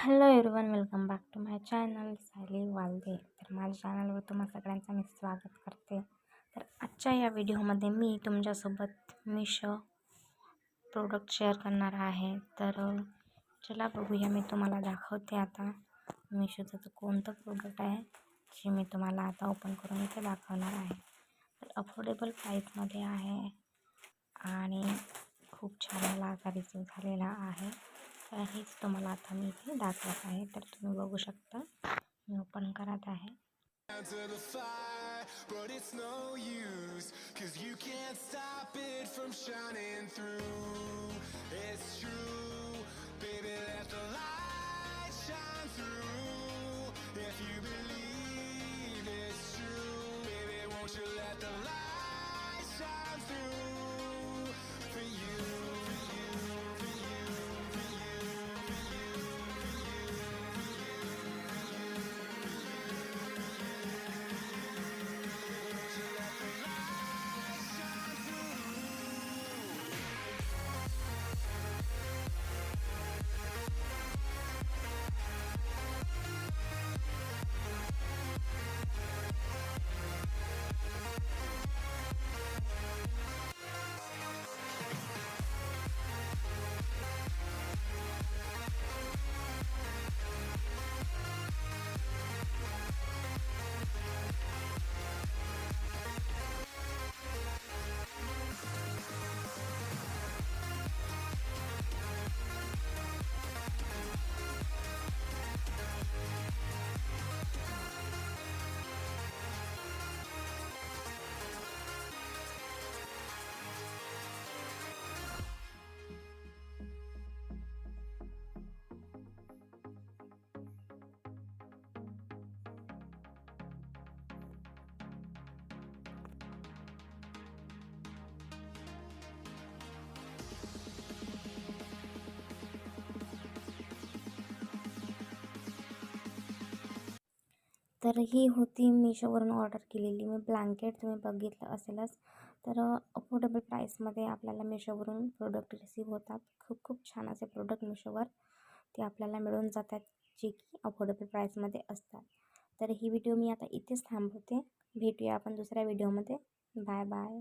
Hello everyone, welcome back to my channel Sayali Walde. तर माझ्या चॅनलवर तुम्हा सगळ्यांचं मी स्वागत करते. तर आजच्या या व्हिडिओमध्ये मी तुमच्यासोबत मिशो प्रोडक्ट शेअर करणार आहे. तर चला बघूया, मी तुम्हाला दाखवते आता मिशोचं तर कोणतं प्रोडक्ट आहे जे मी तुम्हाला आता ओपन करून इथे दाखवणार आहे. तर अफोर्डेबल प्राईसमध्ये आहे आणि खूप छान मला आता रिसीव झालेला आहे. तर हेच तुम्हाला आता मी इथे दाखवत आहे. तर तुम्ही बघू शकता, मी ओपन करत आहे. To the fire, but it's no use, 'cause you can't stop it from shining through. It's true, baby, let the light shine through. If you believe it's true, baby, won't you let the light shine through for you, for you, for you, for you, for you, for you, for you. तर ही होती मिशोवरून order केलेली मी blanket. तुम्ही बघितलं असेलच. तर affordable प्राईसमध्ये आपल्याला मिशोवरून प्रोडक्ट रिसीव होतात. खूप खूप छान असे प्रोडक्ट मिशोवर ते आपल्याला मिळून जातात, जे की अफोर्डेबल प्राईसमध्ये असतात. तर ही व्हिडिओ मी आता इथेच थांबवते. भेटूया आपण दुसऱ्या व्हिडिओमध्ये. Bye bye.